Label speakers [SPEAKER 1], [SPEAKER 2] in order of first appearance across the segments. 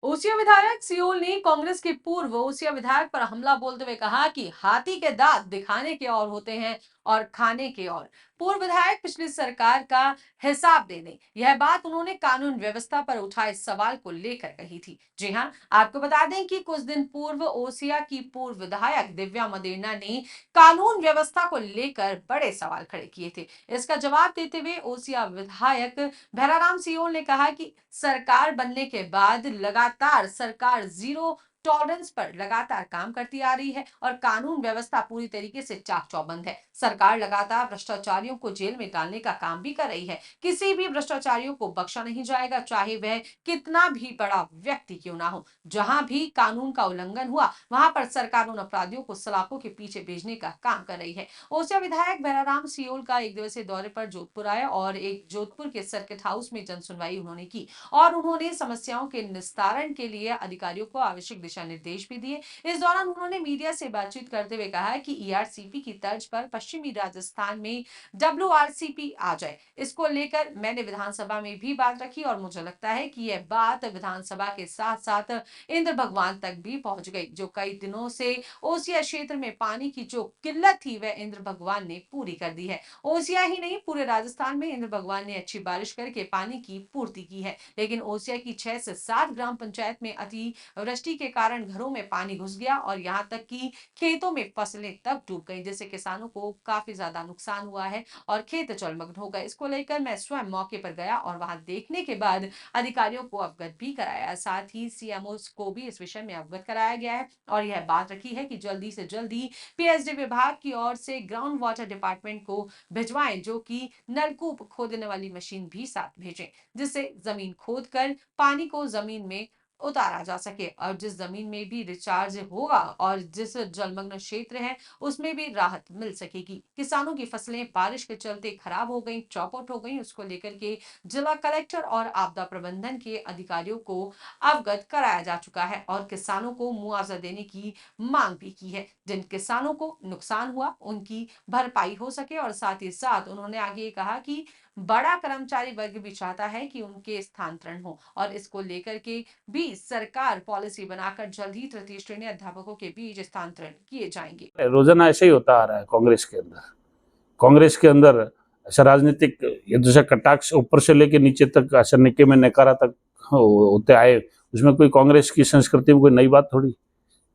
[SPEAKER 1] ओसिया विधायक सियोल ने कांग्रेस के पूर्व ओसिया विधायक पर हमला बोलते हुए कहा कि हाथी के दांत दिखाने के और होते हैं और खाने के और। पूर्व विधायक पिछली सरकार का हिसाब देने, यह बात उन्होंने कानून व्यवस्था पर उठाए सवाल को लेकर कही थी। जी हां, आपको बता दें कि कुछ दिन पूर्व ओसिया की पूर्व विधायक दिव्या मदेरणा ने कानून व्यवस्था को लेकर बड़े सवाल खड़े किए थे। इसका जवाब देते हुए ओसिया विधायक भैराराम सियोल ने कहा कि सरकार बनने के बाद लगातार सरकार जीरो टॉलरेंस पर लगातार काम करती आ रही है और कानून व्यवस्था पूरी तरीके से चाक चौबंद है। सरकार लगातार भ्रष्टाचारियों को जेल में डालने का काम भी कर रही है। किसी भी भ्रष्टाचारियों को बख्शा नहीं जाएगा, चाहे वह कितना भी बड़ा व्यक्ति क्यों ना हो। जहां भी कानून का उल्लंघन हुआ, वहां पर सरकार उन अपराधियों को सलाखों के पीछे भेजने का काम कर रही है। ओसिया विधायक भैराराम सियोल का एक दिवसीय दौरे पर जोधपुर आया और एक जोधपुर के सर्किट हाउस में जनसुनवाई उन्होंने की और उन्होंने समस्याओं के निस्तारण के लिए अधिकारियों को आवश्यक दिशा निर्देश भी दिए। इस दौरान उन्होंने मीडिया से बातचीत करते हुए कहा कि ईआरसीपी की तर्ज पर पश्चिमी राजस्थान में डब्ल्यूआरसीपी आ जाए। इसको लेकर मैंने विधानसभा में भी बात रखी और मुझे लगता है कि यह बात विधानसभा के साथ साथ इंद्र भगवान तक भी पहुंच गई। जो कई दिनों से ओसिया क्षेत्र में पानी की जो किल्लत थी वह इंद्र भगवान ने पूरी कर दी है। ओसिया ही नहीं, पूरे राजस्थान में इंद्र भगवान ने अच्छी बारिश करके पानी की पूर्ति की है। लेकिन ओसिया की 6 से 7 ग्राम पंचायत में अति वृष्टि के कारण घरों में पानी घुस गया और यहाँ तक कि खेतों में फसलें तक डूब गई, जिससे किसानों को काफी ज्यादा नुकसान हुआ है और खेत जलमग्न हो गए। इसको लेकर मैं स्वयं मौके पर गया और वहां देखने के बाद अधिकारियों को अवगत भी कराया। साथ ही सीएमओ को भी इस विषय में अवगत कराया गया है और यह बात रखी है कि जल्दी से जल्दी पीएचडी विभाग की ओर से ग्राउंड वाटर डिपार्टमेंट को भिजवाएं, जो कि नलकूप खोदने वाली मशीन भी साथ भेजें, जिससे जमीन खोदकर पानी को जमीन में उतारा जा सके और जिस जमीन में भी रिचार्ज होगा और जिस जलमग्न क्षेत्र है उसमें भी राहत मिल सकेगी। किसानों की फसलें बारिश के चलते खराब हो गई, चौपट हो गई। उसको लेकर के जिला कलेक्टर और आपदा प्रबंधन के अधिकारियों को अवगत कराया जा चुका है और किसानों को मुआवजा देने की मांग भी की है। जिन किसानों को नुकसान हुआ उनकी भरपाई हो सके और साथ ही साथ उन्होंने आगे कहा कि बड़ा कर्मचारी वर्ग भी चाहता है कि उनके स्थानांतरण हो और इसको लेकर के भी सरकार पॉलिसी बनाकर जल्द ही तृतीय श्रेणी अध्यापकों के बीच स्थानांतरण किए जाएंगे।
[SPEAKER 2] रोजाना ऐसे ही होता आ रहा है कांग्रेस के अंदर ऐसा राजनीतिक ये दूसरा कटाक्ष ऊपर से लेके नीचे तक ऐसा निके में नकारा तक होते आए। उसमें कोई कांग्रेस की संस्कृति में कोई नई बात थोड़ी।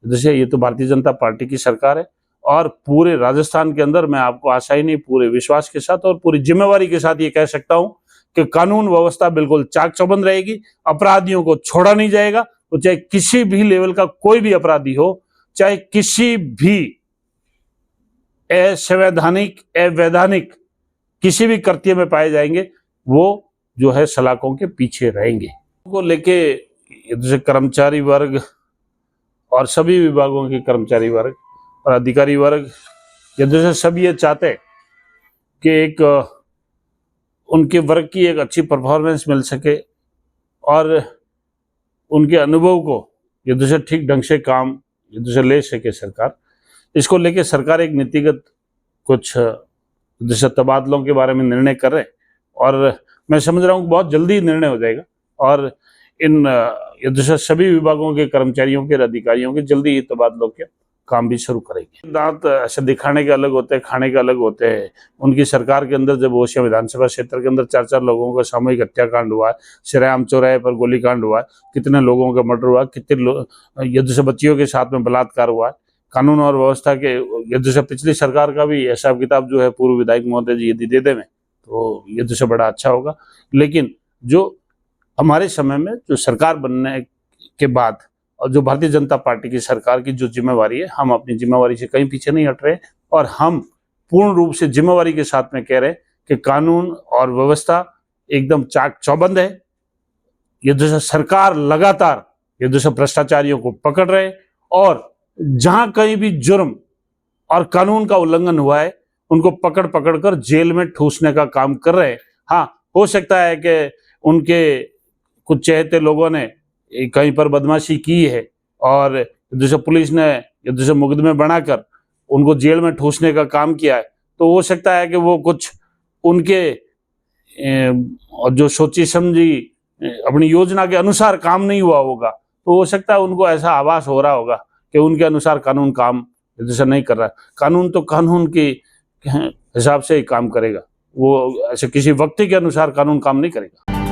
[SPEAKER 2] जैसे ये तो भारतीय जनता पार्टी की सरकार है और पूरे राजस्थान के अंदर मैं आपको आशा ही नहीं, पूरे विश्वास के साथ और पूरी जिम्मेवारी के साथ ये कह सकता हूं कि कानून व्यवस्था बिल्कुल चाक चौबंद रहेगी। अपराधियों को छोड़ा नहीं जाएगा। तो चाहे किसी भी लेवल का कोई भी अपराधी हो, चाहे किसी भी असंवैधानिक अवैधानिक किसी भी कृत्य में पाए जाएंगे, वो जो है सलाखों के पीछे रहेंगे। को लेके जैसे कर्मचारी वर्ग और सभी विभागों के कर्मचारी वर्ग और अधिकारी वर्ग जैसे सब ये चाहते हैं कि एक उनके वर्ग की एक अच्छी परफॉर्मेंस मिल सके और उनके अनुभव को ये दूसरे ठीक ढंग से काम ये दूसरे ले सके सरकार। इसको लेके सरकार एक नीतिगत कुछ जैसे तबादलों के बारे में निर्णय कर रहे और मैं समझ रहा हूँ बहुत जल्दी निर्णय हो जाएगा और इन जैसे सभी विभागों के कर्मचारियों के अधिकारियों के जल्दी ही तबादलों के काम भी शुरू करेंगे। दांत ऐसे दिखाने के अलग होते हैं, खाने के अलग होते हैं। उनकी सरकार के अंदर जब ओसिया विधानसभा क्षेत्र के अंदर 4 लोगों का सामूहिक हत्याकांड हुआ है, श्रीराम चौराहे पर गोलीकांड हुआ है, कितने लोगों का मर्डर हुआ, कितने युद्ध से बच्चियों के साथ में बलात्कार हुआ है। कानून और व्यवस्था के युद्ध से पिछली सरकार का भी हिसाब किताब जो है पूर्व विधायक महोदय जी यदि दे दें तो युद्ध से बड़ा अच्छा होगा। लेकिन जो हमारे समय में जो सरकार बनने के बाद और जो भारतीय जनता पार्टी की सरकार की जो जिम्मेवारी है, हम अपनी जिम्मेवारी से कहीं पीछे नहीं हट रहे और हम पूर्ण रूप से जिम्मेवारी के साथ में कह रहे हैं कि कानून और व्यवस्था एकदम चाक चौबंद है। ये जो सरकार लगातार ये जो भ्रष्टाचारियों को पकड़ रहे और जहां कहीं भी जुर्म और कानून का उल्लंघन हुआ है उनको पकड़ पकड़ कर जेल में ठूसने का काम कर रहे हैं। हाँ, हो सकता है कि उनके कुछ चहेते लोगों ने कहीं पर बदमाशी की है और जैसे पुलिस ने जैसे मुकदमे बनाकर उनको जेल में ठूसने का काम किया है, तो हो सकता है कि वो कुछ उनके जो सोची समझी अपनी योजना के अनुसार काम नहीं हुआ होगा तो हो सकता है उनको ऐसा आभास हो रहा होगा कि उनके अनुसार कानून काम जैसे नहीं कर रहा है। कानून तो कानून के हिसाब से ही काम करेगा, वो ऐसे किसी व्यक्ति के अनुसार कानून काम नहीं करेगा।